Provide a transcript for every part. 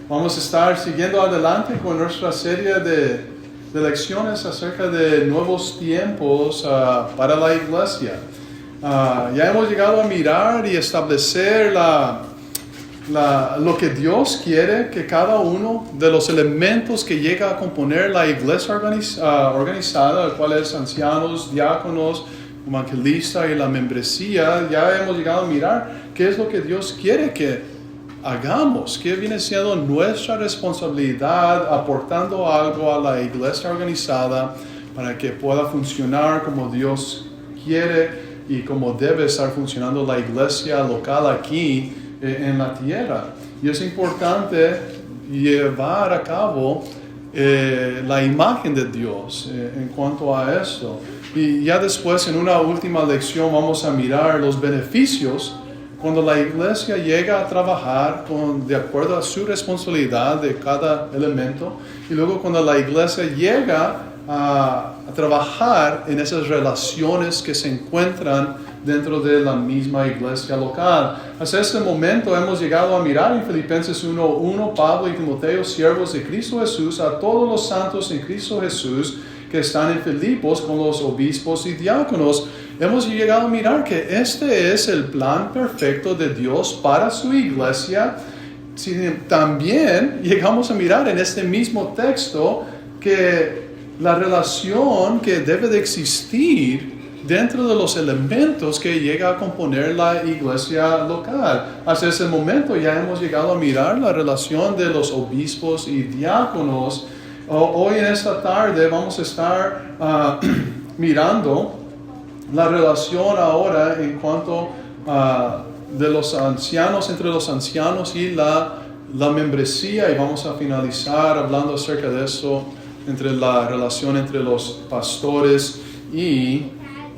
Vamos a estar siguiendo adelante con nuestra serie de lecciones acerca de nuevos tiempos para la iglesia. Ya hemos llegado a mirar y establecer lo que Dios quiere que cada uno de los elementos que llega a componer la iglesia organizada, el cual es ancianos, diáconos, evangelistas y la membresía, ya hemos llegado a mirar qué es lo que Dios quiere que hagamos, que viene siendo nuestra responsabilidad, aportando algo a la iglesia organizada para que pueda funcionar como Dios quiere y como debe estar funcionando la iglesia local aquí en la tierra. Y es importante llevar a cabo la imagen de Dios en cuanto a esto. Y ya después, en una última lección, vamos a mirar los beneficios cuando la iglesia llega a trabajar de acuerdo a su responsabilidad de cada elemento. Y luego cuando la iglesia llega a trabajar en esas relaciones que se encuentran dentro de la misma iglesia local. Hasta este momento hemos llegado a mirar en Filipenses 1:1, Pablo y Timoteo, siervos de Cristo Jesús, a todos los santos en Cristo Jesús que están en Filipos con los obispos y diáconos. Hemos llegado a mirar que este es el plan perfecto de Dios para su iglesia. También llegamos a mirar en este mismo texto que la relación que debe de existir dentro de los elementos que llega a componer la iglesia local. Hasta ese momento ya hemos llegado a mirar la relación de los obispos y diáconos. Hoy en esta tarde vamos a estar mirando la relación ahora en cuanto de los ancianos, entre los ancianos y la membresía, y vamos a finalizar hablando acerca de eso, entre la relación entre los pastores y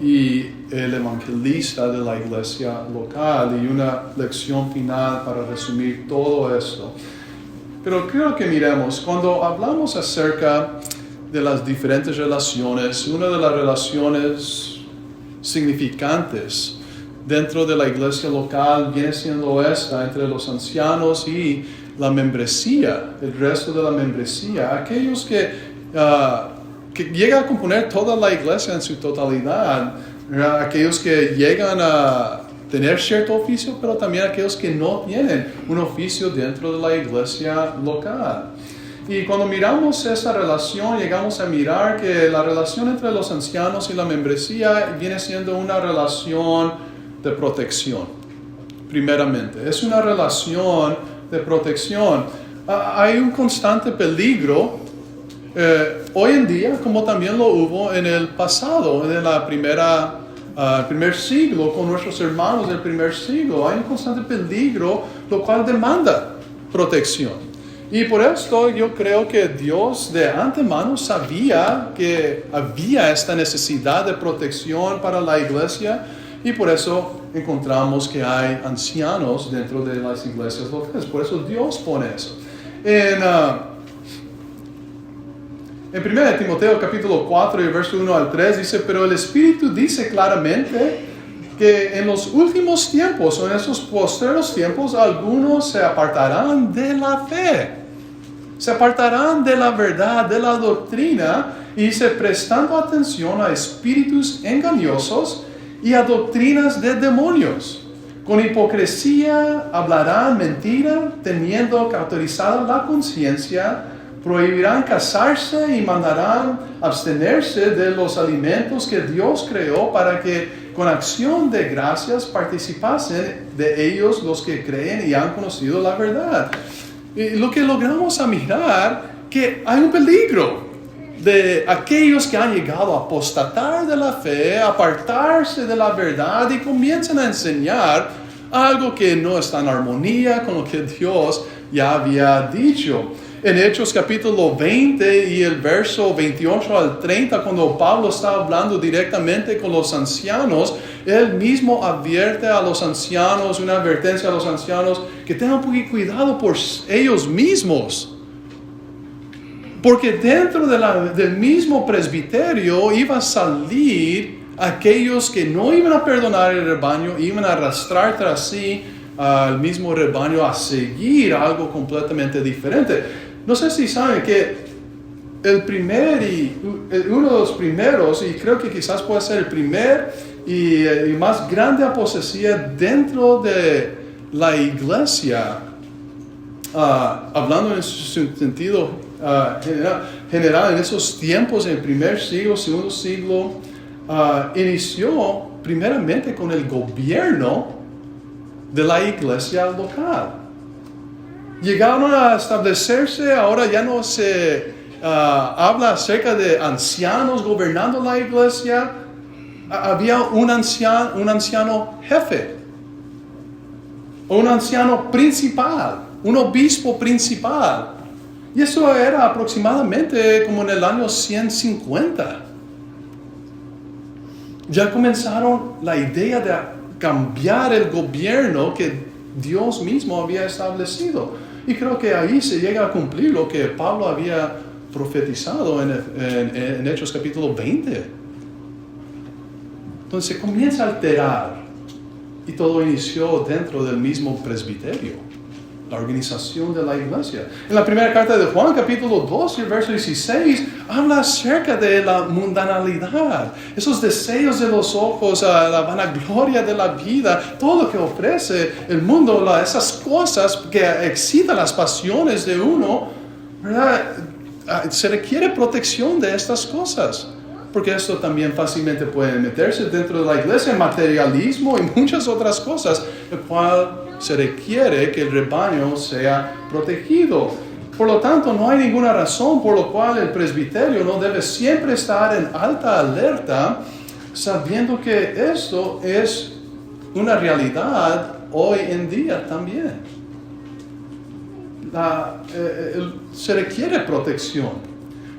el evangelista de la iglesia local, y una lección final para resumir todo esto. Pero creo que miremos, cuando hablamos acerca de las diferentes relaciones, una de las relaciones significantes dentro de la iglesia local viene siendo esta, entre los ancianos y la membresía, el resto de la membresía, aquellos que llegan a componer toda la iglesia en su totalidad, aquellos que llegan a tener cierto oficio, pero también aquellos que no tienen un oficio dentro de la iglesia local. Y cuando miramos esta relación, llegamos a mirar que la relación entre los ancianos y la membresía viene siendo una relación de protección, primeramente. Es una relación de protección. Hay un constante peligro hoy en día, como también lo hubo en el pasado, en el primer siglo, con nuestros hermanos del primer siglo. Hay un constante peligro, lo cual demanda protección. Y por esto yo creo que Dios de antemano sabía que había esta necesidad de protección para la iglesia, y por eso encontramos que hay ancianos dentro de las iglesias locales. Por eso Dios pone eso. En 1 Timoteo capítulo 4 y verso 1 al 3 dice: pero el Espíritu dice claramente que en los últimos tiempos, o en esos postreros tiempos, algunos se apartarán de la fe, se apartarán de la verdad, de la doctrina, y se prestando atención a espíritus engañosos y a doctrinas de demonios. Con hipocresía hablarán mentira, teniendo cauterizada la conciencia, prohibirán casarse y mandarán abstenerse de los alimentos que Dios creó, para que con acción de gracias participasen de ellos los que creen y han conocido la verdad. Y lo que logramos a mirar, que hay un peligro de aquellos que han llegado a apostatar de la fe, apartarse de la verdad y comienzan a enseñar algo que no está en armonía con lo que Dios ya había dicho. En Hechos capítulo 20 y el verso 28 al 30, cuando Pablo está hablando directamente con los ancianos, él mismo advierte a los ancianos, una advertencia a los ancianos, que tengan un poquito cuidado por ellos mismos. Porque dentro del mismo presbiterio iba a salir aquellos que no iban a perdonar el rebaño, iban a arrastrar tras sí al mismo rebaño a seguir algo completamente diferente. No sé si saben que uno de los primeros, y creo que quizás puede ser el primer y más grande apostasía dentro de la iglesia, hablando en su sentido general, en esos tiempos, en el primer siglo, segundo siglo, inició primeramente con el gobierno de la iglesia local. Llegaron a establecerse, ahora ya no se habla acerca de ancianos gobernando la iglesia. Había un anciano jefe, un anciano principal, un obispo principal. Y eso era aproximadamente como en el año 150. Ya comenzaron la idea de cambiar el gobierno que Dios mismo había establecido. Y creo que ahí se llega a cumplir lo que Pablo había profetizado en Hechos capítulo 20. Entonces se comienza a alterar y todo inició dentro del mismo presbiterio, la organización de la iglesia. En la primera carta de Juan, capítulo 2, y el verso 16, habla acerca de la mundanalidad, esos deseos de los ojos, la vanagloria de la vida, todo lo que ofrece el mundo, esas cosas que excitan las pasiones de uno, ¿verdad? Se requiere protección de estas cosas. Porque esto también fácilmente puede meterse dentro de la iglesia, materialismo y muchas otras cosas, el cual se requiere que el rebaño sea protegido. Por lo tanto, no hay ninguna razón por la cual el presbiterio no debe siempre estar en alta alerta, sabiendo que esto es una realidad hoy en día también. Se requiere protección.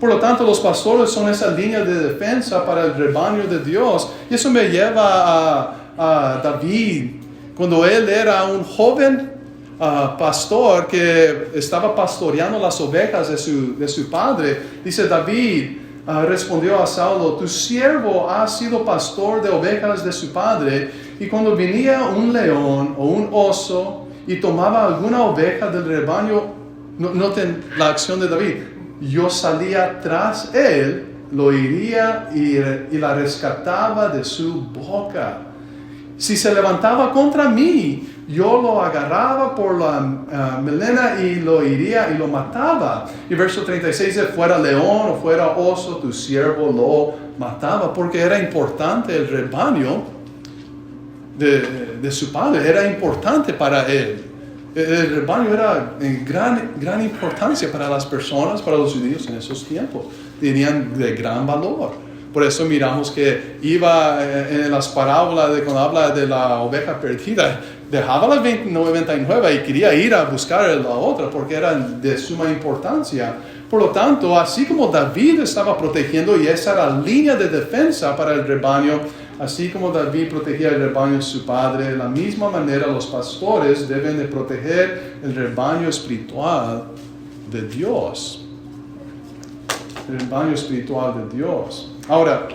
Por lo tanto, los pastores son esa línea de defensa para el rebaño de Dios. Y eso me lleva a David, cuando él era un joven pastor que estaba pastoreando las ovejas de su padre. Dice David, respondió a Saulo: tu siervo ha sido pastor de ovejas de su padre, y cuando venía un león o un oso y tomaba alguna oveja del rebaño, noten la acción de David, yo salía tras él, lo hería y la rescataba de su boca. Si se levantaba contra mí, yo lo agarraba por la melena y lo hería y lo mataba. Y verso 36, fuera león o fuera oso, tu siervo lo mataba, porque era importante el rebaño de su padre, era importante para él. El rebaño era de gran importancia para las personas, para los judíos en esos tiempos. Tenían de gran valor. Por eso miramos que iba en las parábolas cuando habla de la oveja perdida, dejaba la 99 y quería ir a buscar la otra porque era de suma importancia. Por lo tanto, así como David estaba protegiendo, y esa era la línea de defensa para el rebaño, así como David protegía el rebaño de su padre, de la misma manera los pastores deben de proteger el rebaño espiritual de Dios. El rebaño espiritual de Dios. Ahora,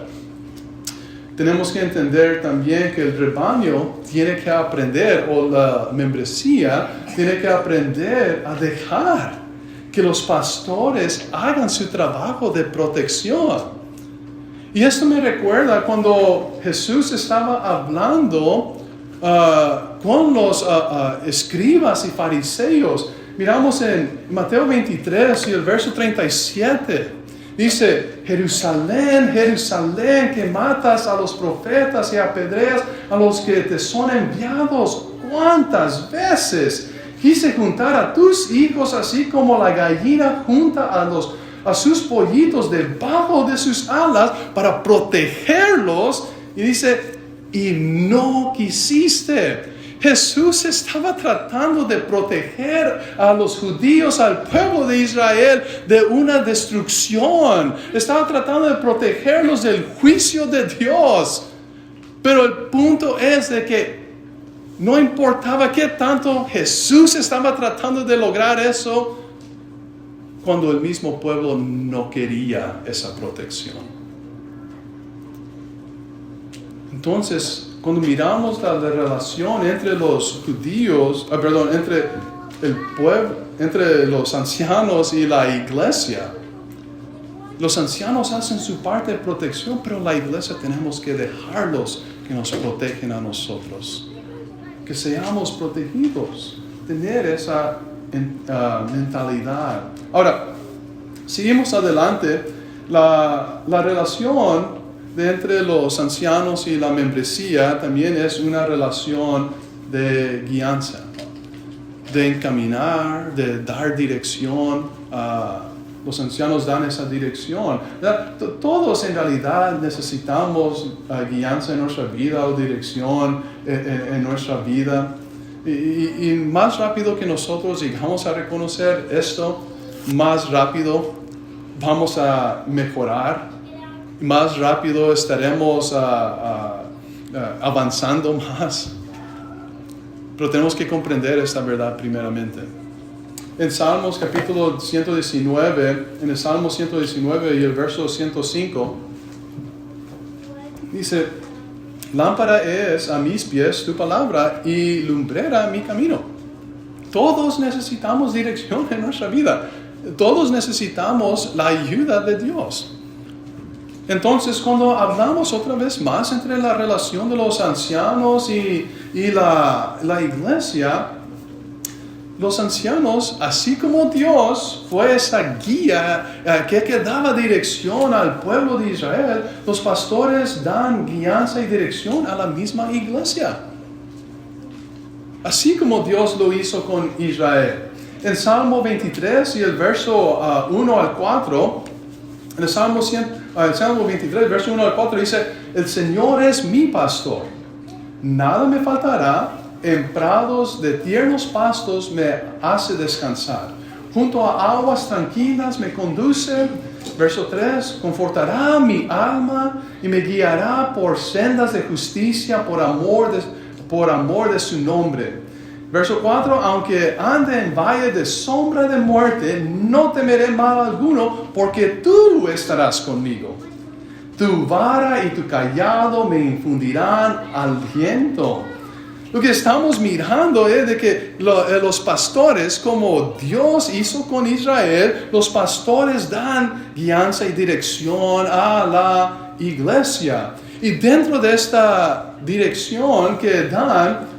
tenemos que entender también que el rebaño tiene que aprender, o la membresía tiene que aprender a dejar que los pastores hagan su trabajo de protección. Y esto me recuerda cuando Jesús estaba hablando con los escribas y fariseos. Miramos en Mateo 23 y el verso 37. Dice: Jerusalén, Jerusalén, que matas a los profetas y apedreas a los que te son enviados. ¿Cuántas veces quise juntar a tus hijos así como la gallina junta a sus pollitos debajo de sus alas para protegerlos? Y dice, y no quisiste. Jesús estaba tratando de proteger a los judíos, al pueblo de Israel, de una destrucción. Estaba tratando de protegerlos del juicio de Dios. Pero el punto es de que no importaba qué tanto Jesús estaba tratando de lograr eso, cuando el mismo pueblo no quería esa protección. Entonces, cuando miramos la relación entre los judíos, entre el pueblo, entre los ancianos y la iglesia, los ancianos hacen su parte de protección, pero la iglesia tenemos que dejarlos que nos protegen a nosotros. Que seamos protegidos, tener esa mentalidad. Ahora, seguimos adelante. La relación entre los ancianos y la membresía también es una relación de guianza, de encaminar, de dar dirección. Los ancianos dan esa dirección. Todos en realidad necesitamos guianza en nuestra vida o dirección en nuestra vida. Y más rápido que nosotros llegamos a reconocer esto, más rápido vamos a mejorar, más rápido estaremos avanzando más. Pero tenemos que comprender esta verdad primeramente. En Salmos capítulo 119, en el Salmo 119 y el verso 105, dice: lámpara es a mis pies tu palabra y lumbrera mi camino. Todos necesitamos dirección en nuestra vida. Todos necesitamos la ayuda de Dios. Entonces, cuando hablamos otra vez más entre la relación de los ancianos y la iglesia, los ancianos, así como Dios fue esa guía que daba dirección al pueblo de Israel, los pastores dan guianza y dirección a la misma iglesia. Así como Dios lo hizo con Israel. En Salmo 23 y el verso 1 al 4, en el Salmo 23, verso 1 al 4 dice: el Señor es mi pastor, nada me faltará. En prados de tiernos pastos me hace descansar. Junto a aguas tranquilas me conduce. Verso 3, confortará mi alma y me guiará por sendas de justicia por amor de su nombre. Verso 4, aunque ande en valle de sombra de muerte, no temeré mal alguno, porque tú estarás conmigo. Tu vara y tu cayado me infundirán aliento. Lo que estamos mirando es de que los pastores, como Dios hizo con Israel, los pastores dan guianza y dirección a la iglesia. Y dentro de esta dirección que dan,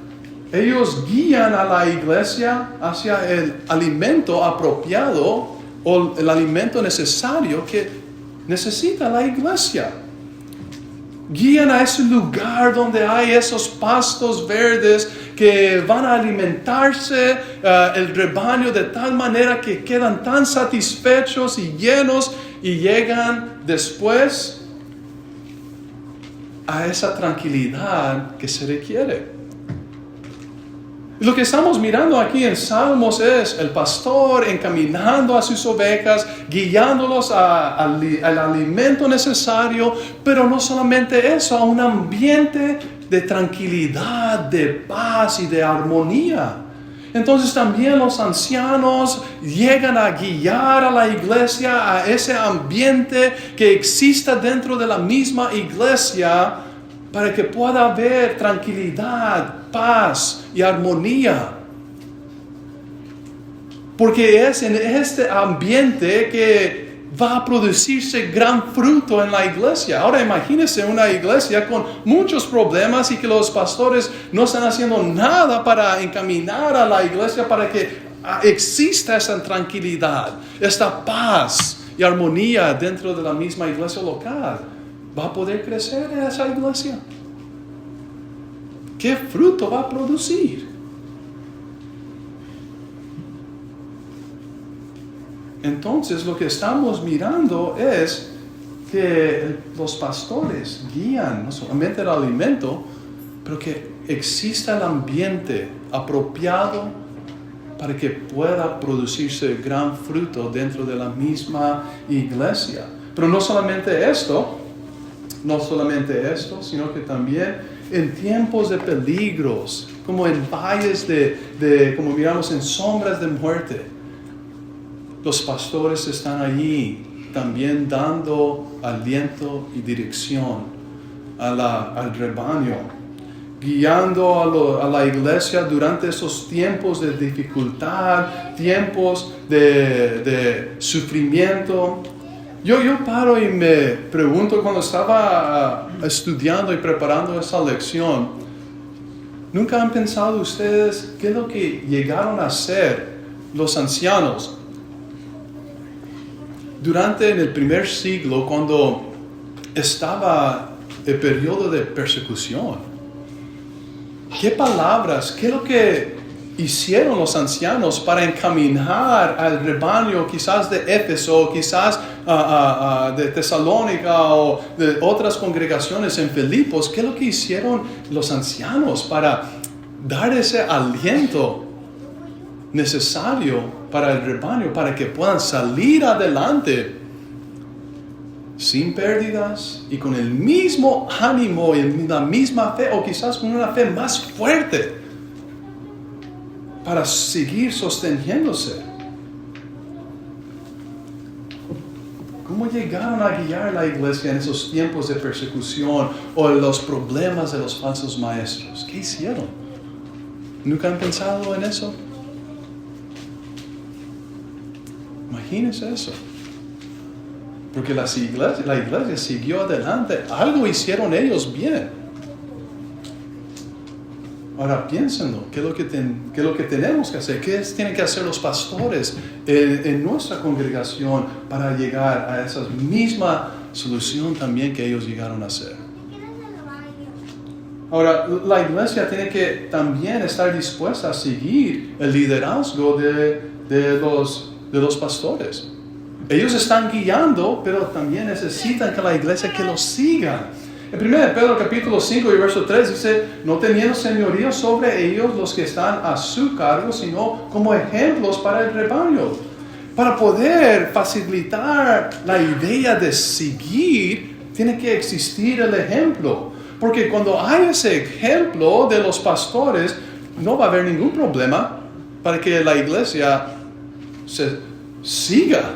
ellos guían a la iglesia hacia el alimento apropiado o el alimento necesario que necesita la iglesia. Guían a ese lugar donde hay esos pastos verdes que van a alimentarse el rebaño de tal manera que quedan tan satisfechos y llenos y llegan después a esa tranquilidad que se requiere. Lo que estamos mirando aquí en Salmos es el pastor encaminando a sus ovejas, guiándolos al alimento necesario, pero no solamente eso, a un ambiente de tranquilidad, de paz y de armonía. Entonces también los ancianos llegan a guiar a la iglesia a ese ambiente que exista dentro de la misma iglesia, para que pueda haber tranquilidad, paz y armonía. Porque es en este ambiente que va a producirse gran fruto en la iglesia. Ahora imagínense una iglesia con muchos problemas y que los pastores no están haciendo nada para encaminar a la iglesia para que exista esa tranquilidad, esta paz y armonía dentro de la misma iglesia local. ¿Va a poder crecer en esa iglesia? ¿Qué fruto va a producir? Entonces lo que estamos mirando es que los pastores guían no solamente el alimento, pero que exista el ambiente apropiado para que pueda producirse gran fruto dentro de la misma iglesia. Pero no solamente esto, sino que también en tiempos de peligros, como en valles como miramos en sombras de muerte, los pastores están allí también dando aliento y dirección al rebaño. guiando a la iglesia durante esos tiempos de dificultad, tiempos de sufrimiento. Yo paro y me pregunto cuando estaba estudiando y preparando esa lección, ¿nunca han pensado ustedes qué es lo que llegaron a hacer los ancianos durante en el primer siglo cuando estaba el periodo de persecución? ¿Qué palabras, qué es lo que hicieron los ancianos para encaminar al rebaño quizás de Éfeso, quizás de Tesalónica o de otras congregaciones en Filipos? ¿Qué es lo que hicieron los ancianos para dar ese aliento necesario para el rebaño, para que puedan salir adelante sin pérdidas y con el mismo ánimo y la misma fe, o quizás con una fe más fuerte, para seguir sosteniéndose? ¿Cómo llegaron a guiar la iglesia en esos tiempos de persecución o en los problemas de los falsos maestros? ¿Qué hicieron? ¿Nunca han pensado en eso? Imagínense eso. Porque la iglesia siguió adelante. Algo hicieron ellos bien. Ahora piénsenlo. ¿Qué es lo que tenemos que hacer? ¿Qué tienen que hacer los pastores en nuestra congregación para llegar a esa misma solución también que ellos llegaron a hacer? Ahora, la iglesia tiene que también estar dispuesta a seguir el liderazgo de los pastores. Ellos están guiando, pero también necesitan que la iglesia que los siga. En 1 Pedro capítulo 5 y verso 3 dice, no teniendo señorío sobre ellos los que están a su cargo, sino como ejemplos para el rebaño. Para poder facilitar la idea de seguir, tiene que existir el ejemplo. Porque cuando hay ese ejemplo de los pastores, no va a haber ningún problema para que la iglesia se siga,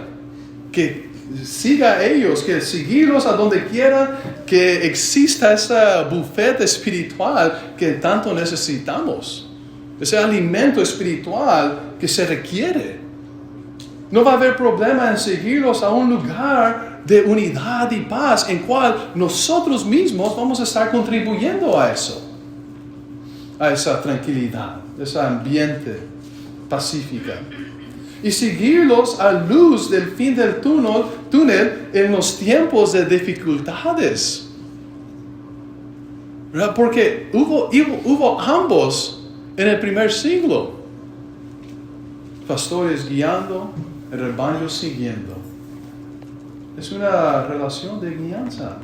que siga a ellos, que seguirlos a donde quieran, que exista ese buffet espiritual que tanto necesitamos, ese alimento espiritual que se requiere. No va a haber problema en seguirlos a un lugar de unidad y paz en cual nosotros mismos vamos a estar contribuyendo a eso, a esa tranquilidad, ese ambiente pacífico. Y seguirlos a luz del fin del túnel en los tiempos de dificultades. ¿Verdad? Porque hubo ambos en el primer siglo. Pastores guiando, el rebaño siguiendo. Es una relación de guianza.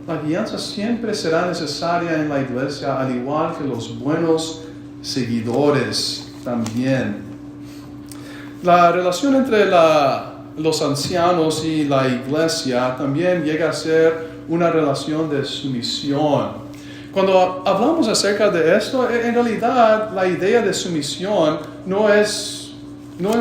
La guianza siempre será necesaria en la iglesia, al igual que los buenos seguidores también. La relación entre los ancianos y la iglesia también llega a ser una relación de sumisión. Cuando hablamos acerca de esto, en realidad la idea de sumisión no es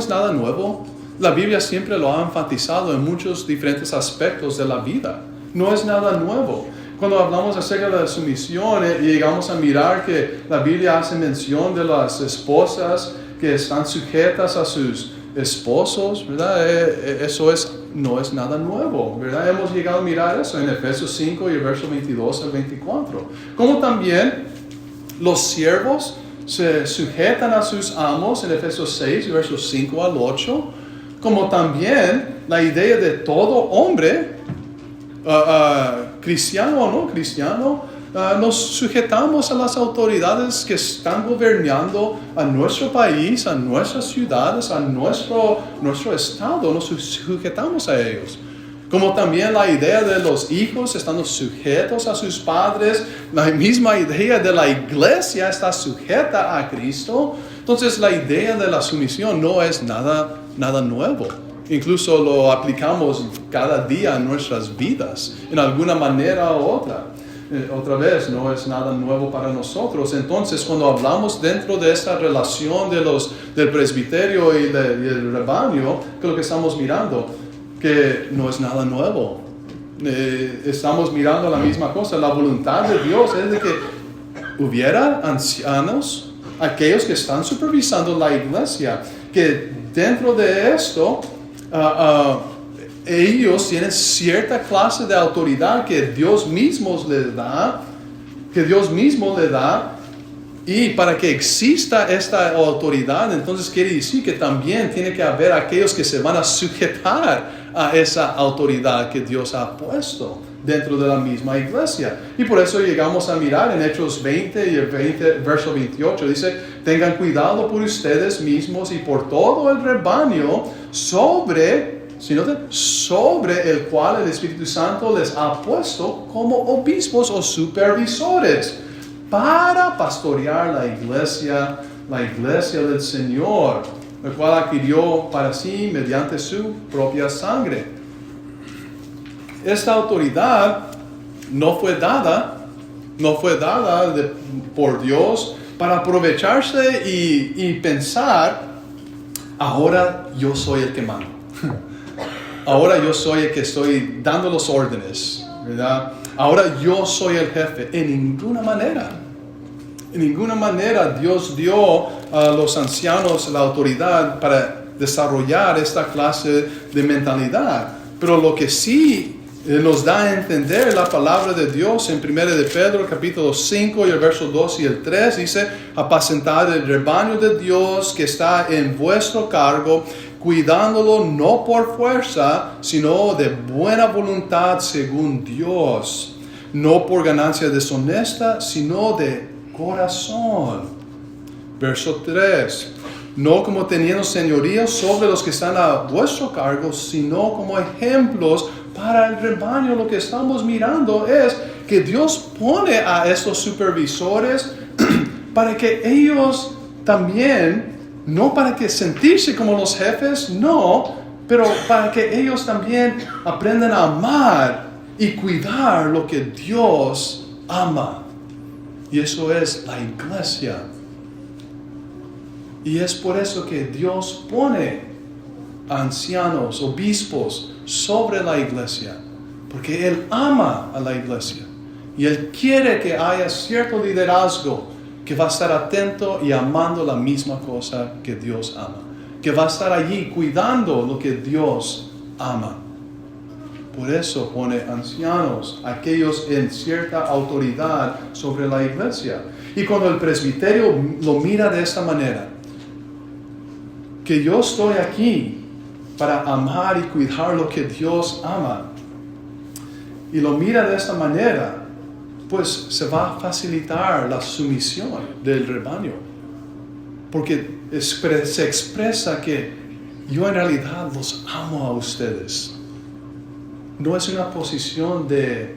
nada nuevo. La Biblia siempre lo ha enfatizado en muchos diferentes aspectos de la vida. No es nada nuevo. Cuando hablamos acerca de la sumisión, llegamos a mirar que la Biblia hace mención de las esposas que están sujetas a sus esposos, ¿verdad? Eso no es nada nuevo, ¿verdad? Hemos llegado a mirar eso en Efesios 5 y el verso 22 al 24. Como también los siervos se sujetan a sus amos en Efesios 6 y versos 5 al 8. Como también la idea de todo hombre, cristiano o no cristiano, nos sujetamos a las autoridades que están gobernando a nuestro país, a nuestras ciudades, a nuestro estado. Nos sujetamos a ellos. Como también la idea de los hijos estando sujetos a sus padres. La misma idea de la iglesia está sujeta a Cristo. Entonces la idea de la sumisión no es nada nuevo. Incluso lo aplicamos cada día en nuestras vidas, en alguna manera u otra. Otra vez, no es nada nuevo para nosotros. Entonces, cuando hablamos dentro de esta relación del presbiterio y del rebaño, que es lo que estamos mirando, que no es nada nuevo. Estamos mirando la misma cosa. La voluntad de Dios es de que hubiera ancianos, aquellos que están supervisando la iglesia, que dentro de esto ellos tienen cierta clase de autoridad que Dios mismo les da, y para que exista esta autoridad, entonces quiere decir que también tiene que haber aquellos que se van a sujetar a esa autoridad que Dios ha puesto dentro de la misma iglesia. Y por eso llegamos a mirar en Hechos 20 y el verso 28, dice, tengan cuidado por ustedes mismos y por todo el rebaño sobre el cual el Espíritu Santo les ha puesto como obispos o supervisores, para pastorear la iglesia del Señor, la cual adquirió para sí mediante su propia sangre. Esta autoridad no fue dada por Dios para aprovecharse y pensar, ahora yo soy el que mando. Ahora yo soy el que estoy dando los órdenes, ¿verdad? Ahora yo soy el jefe. En ninguna manera Dios dio a los ancianos la autoridad para desarrollar esta clase de mentalidad. Pero lo que sí nos da a entender la palabra de Dios en 1 de Pedro capítulo 5 y el verso 2 y el 3 dice, apacentad el rebaño de Dios que está en vuestro cargo, cuidándolo no por fuerza, sino de buena voluntad según Dios, no por ganancia deshonesta, sino de corazón. Verso 3, no como teniendo señorío sobre los que están a vuestro cargo, sino como ejemplos para el rebaño. Lo que estamos mirando es que Dios pone a estos supervisores para que ellos también, no para que sentirse como los jefes, no, pero para que ellos también aprendan a amar y cuidar lo que Dios ama. Y eso es la iglesia. Y es por eso que Dios pone ancianos, obispos sobre la iglesia, porque Él ama a la iglesia y Él quiere que haya cierto liderazgo que va a estar atento y amando la misma cosa que Dios ama, que va a estar allí cuidando lo que Dios ama. Por eso pone ancianos, aquellos en cierta autoridad sobre la iglesia. Y cuando el presbiterio lo mira de esta manera, que yo estoy aquí para amar y cuidar lo que Dios ama, y lo mira de esta manera, pues se va a facilitar la sumisión del rebaño. Porque se expresa que yo en realidad los amo a ustedes. No es una posición de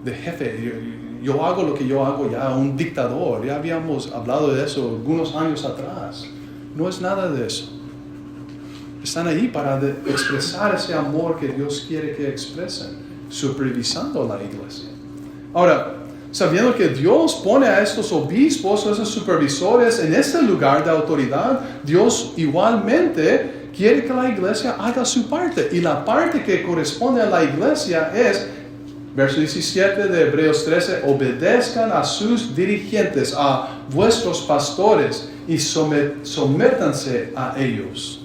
jefe. Yo hago lo que yo hago ya, un dictador. Ya habíamos hablado de eso algunos años atrás. No es nada de eso. Están ahí para expresar ese amor que Dios quiere que expresen, supervisando la iglesia. Ahora, sabiendo que Dios pone a estos obispos, a esos supervisores en este lugar de autoridad, Dios igualmente quiere que la iglesia haga su parte. Y la parte que corresponde a la iglesia es, verso 17 de Hebreos 13, obedezcan a sus dirigentes, a vuestros pastores, y sométanse a ellos.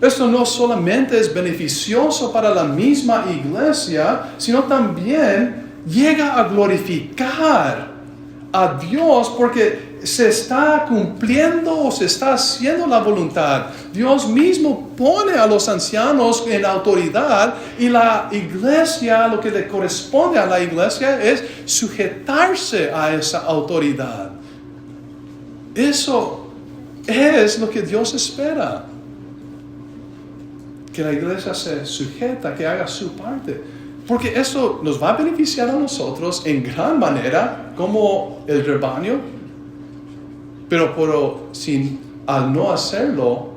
Esto no solamente es beneficioso para la misma iglesia, sino también llega a glorificar a Dios porque se está cumpliendo o se está haciendo la voluntad. Dios mismo pone a los ancianos en autoridad y la iglesia, lo que le corresponde a la iglesia es sujetarse a esa autoridad. Eso es lo que Dios espera. Que la iglesia se sujeta, que haga su parte. Porque eso nos va a beneficiar a nosotros en gran manera, como el rebaño. Pero al no hacerlo,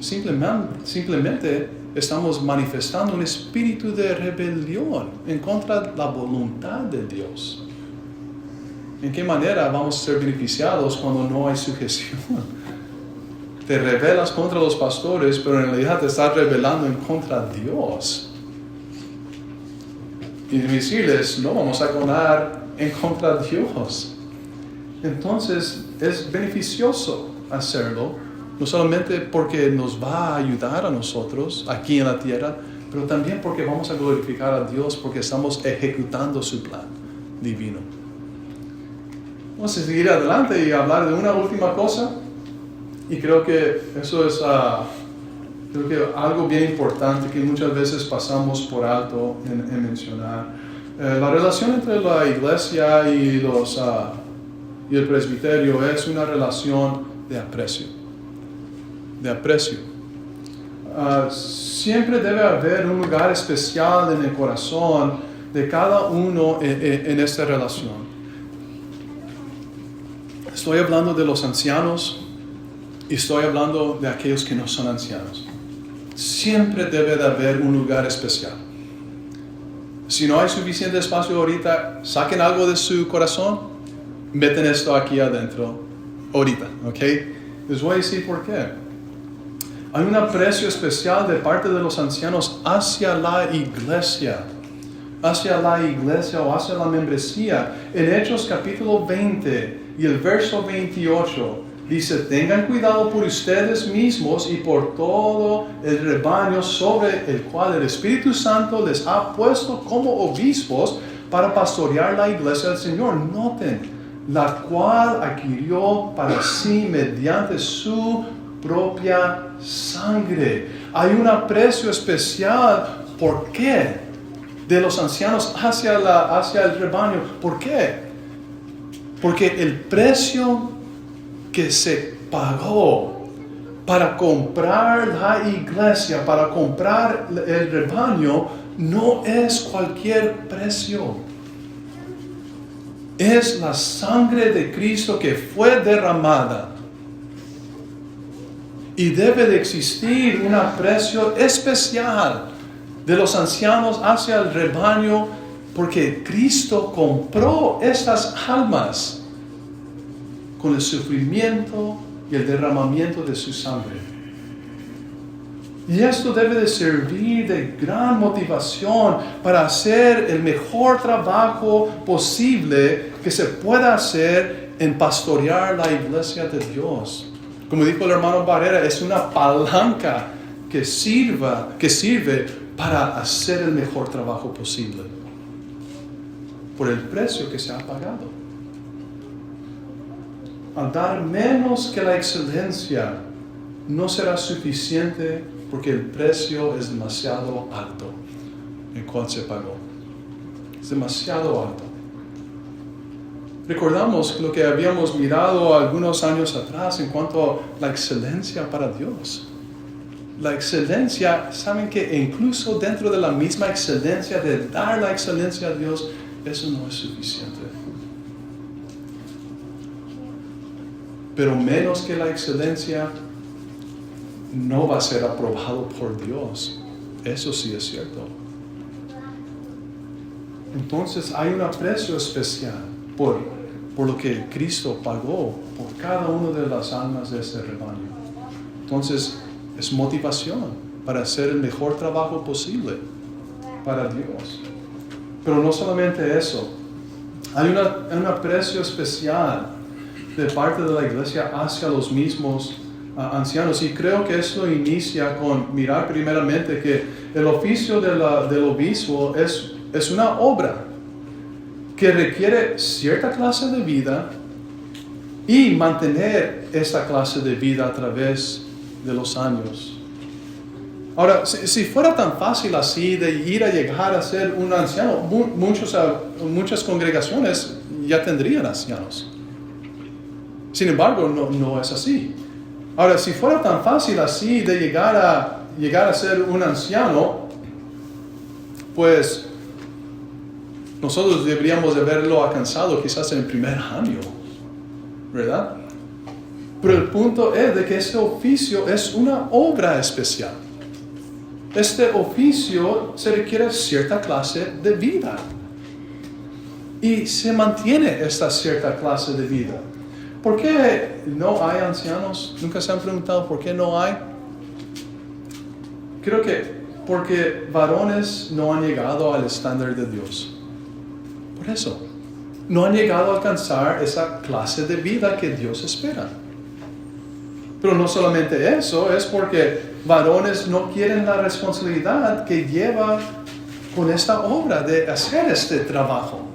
simplemente estamos manifestando un espíritu de rebelión en contra de la voluntad de Dios. ¿En qué manera vamos a ser beneficiados cuando no hay sujeción? Te rebelas contra los pastores, pero en realidad te estás rebelando en contra de Dios. Y decirles, no vamos a ganar en contra de Dios. Entonces es beneficioso hacerlo, no solamente porque nos va a ayudar a nosotros aquí en la tierra, pero también porque vamos a glorificar a Dios porque estamos ejecutando su plan divino. Vamos a seguir adelante y hablar de una última cosa, y creo que eso es algo bien importante que muchas veces pasamos por alto en mencionar. La relación entre la iglesia y el presbiterio es una relación de aprecio. Siempre debe haber un lugar especial en el corazón de cada uno en esta relación. Estoy hablando de los ancianos y estoy hablando de aquellos que no son ancianos. Siempre debe de haber un lugar especial. Si no hay suficiente espacio ahorita, saquen algo de su corazón, meten esto aquí adentro ahorita, ¿ok? Les voy a decir por qué. Hay un aprecio especial de parte de los ancianos hacia la iglesia o hacia la membresía. En Hechos capítulo 20 y el verso 28 dice: tengan cuidado por ustedes mismos y por todo el rebaño sobre el cual el Espíritu Santo les ha puesto como obispos para pastorear la iglesia del Señor. Noten, la cual adquirió para sí mediante su propia sangre. Hay un aprecio especial. ¿Por qué? De los ancianos hacia el rebaño. ¿Por qué? Porque el precio que se pagó para comprar la iglesia, para comprar el rebaño, no es cualquier precio. Es la sangre de Cristo que fue derramada. Y debe de existir un aprecio especial de los ancianos hacia el rebaño, porque Cristo compró estas almas con el sufrimiento y el derramamiento de su sangre. Y esto debe de servir de gran motivación para hacer el mejor trabajo posible que se pueda hacer en pastorear la iglesia de Dios. Como dijo el hermano Barrera, es una palanca que sirve para hacer el mejor trabajo posible por el precio que se ha pagado. Al dar menos que la excelencia, no será suficiente porque el precio es demasiado alto en cual se pagó. Es demasiado alto. Recordamos lo que habíamos mirado algunos años atrás en cuanto a la excelencia para Dios. La excelencia, saben que incluso dentro de la misma excelencia de dar la excelencia a Dios, eso no es suficiente. Pero menos que la excelencia no va a ser aprobado por Dios. Eso sí es cierto. Entonces hay un aprecio especial por lo que Cristo pagó por cada una de las almas de este rebaño. Entonces es motivación para hacer el mejor trabajo posible para Dios. Pero no solamente eso. Hay un aprecio especial de parte de la iglesia hacia los mismos ancianos. Y creo que esto inicia con mirar primeramente que el oficio del obispo es una obra que requiere cierta clase de vida y mantener esta clase de vida a través de los años. Ahora, si fuera tan fácil así de llegar a ser un anciano, muchas congregaciones ya tendrían ancianos. Sin embargo, no es así. Ahora, si fuera tan fácil así de llegar a ser un anciano, pues nosotros deberíamos de haberlo alcanzado quizás en el primer año, ¿verdad? Pero el punto es de que este oficio es una obra especial. Este oficio se requiere cierta clase de vida. Y se mantiene esta cierta clase de vida. ¿Por qué no hay ancianos? ¿Nunca se han preguntado por qué no hay? Creo que porque varones no han llegado al estándar de Dios. Por eso. no han llegado a alcanzar esa clase de vida que Dios espera. Pero no solamente eso, es porque varones no quieren la responsabilidad que lleva con esta obra de hacer este trabajo.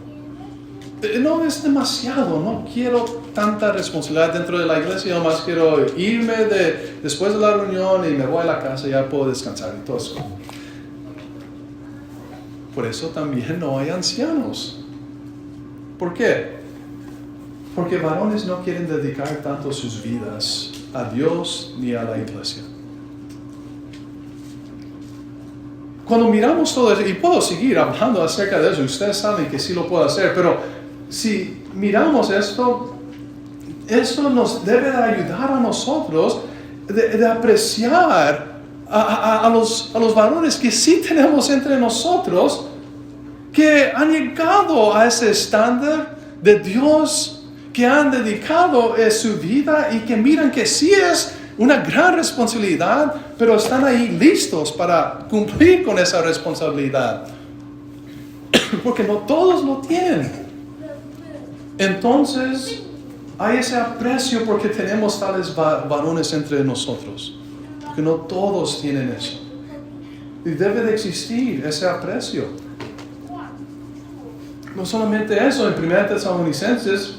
No es demasiado, no quiero tanta responsabilidad dentro de la iglesia, nomás quiero irme después de la reunión y me voy a la casa y ya puedo descansar y todo eso. Por eso también no hay ancianos. ¿Por qué? Porque varones no quieren dedicar tanto sus vidas a Dios ni a la iglesia. Cuando miramos todo eso, y puedo seguir hablando acerca de eso, ustedes saben que sí lo puedo hacer, pero si miramos esto nos debe de ayudar a nosotros de apreciar a los varones que sí tenemos entre nosotros, que han llegado a ese estándar de Dios, que han dedicado su vida y que miran que sí es una gran responsabilidad, pero están ahí listos para cumplir con esa responsabilidad. Porque no todos lo tienen. Entonces, hay ese aprecio porque tenemos tales varones entre nosotros. Porque no todos tienen eso. Y debe de existir ese aprecio. No solamente eso, en 1 Tesalonicenses,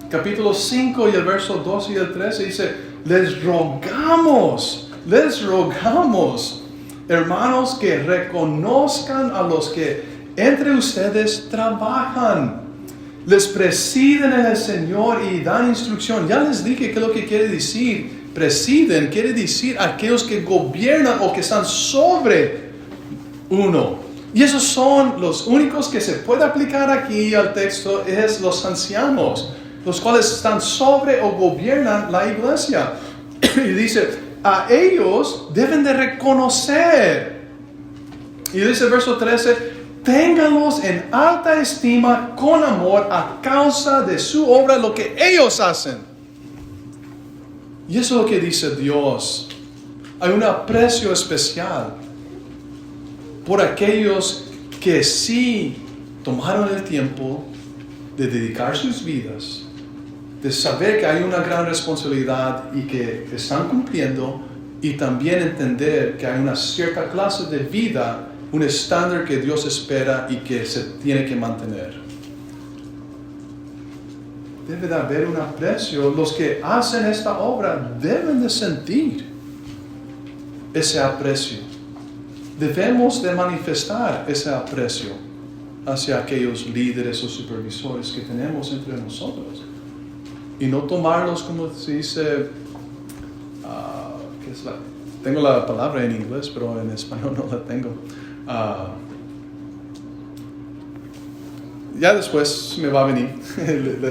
capítulo 5 y el verso 12 y el 13 dice, les rogamos, hermanos, que reconozcan a los que entre ustedes trabajan. Les presiden en el Señor y dan instrucción. Ya les dije que lo que quiere decir, presiden, quiere decir aquellos que gobiernan o que están sobre uno. Y esos son los únicos que se puede aplicar aquí al texto, es los ancianos, los cuales están sobre o gobiernan la iglesia. Y dice, a ellos deben de reconocer. Y dice el verso 13, ténganlos en alta estima con amor a causa de su obra, lo que ellos hacen. Y eso es lo que dice Dios. Hay un aprecio especial por aquellos que sí tomaron el tiempo de dedicar sus vidas, de saber que hay una gran responsabilidad y que están cumpliendo, y también entender que hay una cierta clase de vida, un estándar que Dios espera y que se tiene que mantener. Debe de haber un aprecio. Los que hacen esta obra deben de sentir ese aprecio. Debemos de manifestar ese aprecio hacia aquellos líderes o supervisores que tenemos entre nosotros. Y no tomarlos como se dice, tengo la palabra en inglés, pero en español no la tengo. Ya después me va a venir,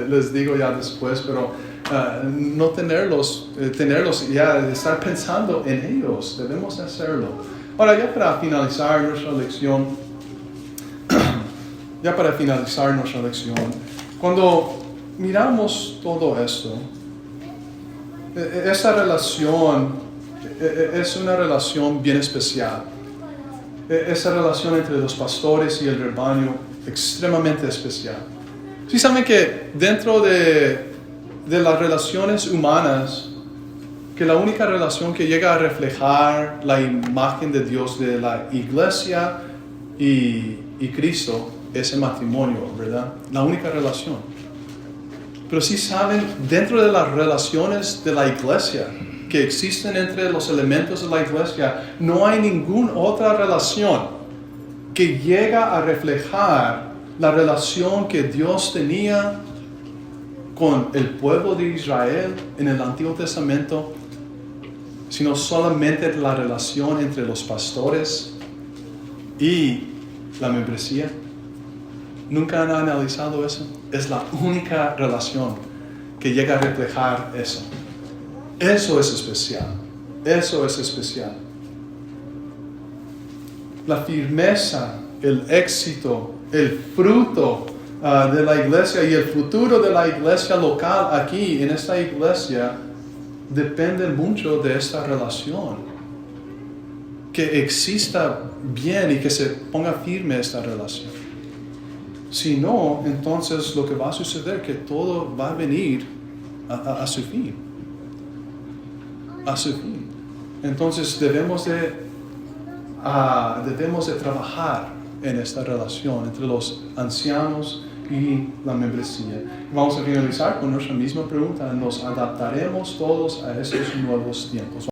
les digo ya después, pero no tenerlos, ya estar pensando en ellos, debemos hacerlo. Ahora, ya para finalizar nuestra lección, cuando miramos todo esto, esa relación es una relación bien especial. Esa relación entre los pastores y el rebaño, extremadamente especial. Sí saben que dentro de las relaciones humanas, que la única relación que llega a reflejar la imagen de Dios de la iglesia y Cristo es el matrimonio, ¿verdad? La única relación. Pero sí saben, dentro de las relaciones de la iglesia que existen entre los elementos de la iglesia, no hay ninguna otra relación que llega a reflejar la relación que Dios tenía con el pueblo de Israel en el Antiguo Testamento, sino solamente la relación entre los pastores y la membresía. ¿Nunca han analizado eso? Es la única relación que llega a reflejar eso. Eso es especial. Eso es especial. La firmeza, el éxito, el fruto de la iglesia y el futuro de la iglesia local aquí, en esta iglesia, depende mucho de esta relación. Que exista bien y que se ponga firme esta relación. Si no, entonces lo que va a suceder es que todo va a venir a su fin. A su fin. Entonces debemos de trabajar en esta relación entre los ancianos y la membresía. Vamos a finalizar con nuestra misma pregunta. ¿Nos adaptaremos todos a estos nuevos tiempos?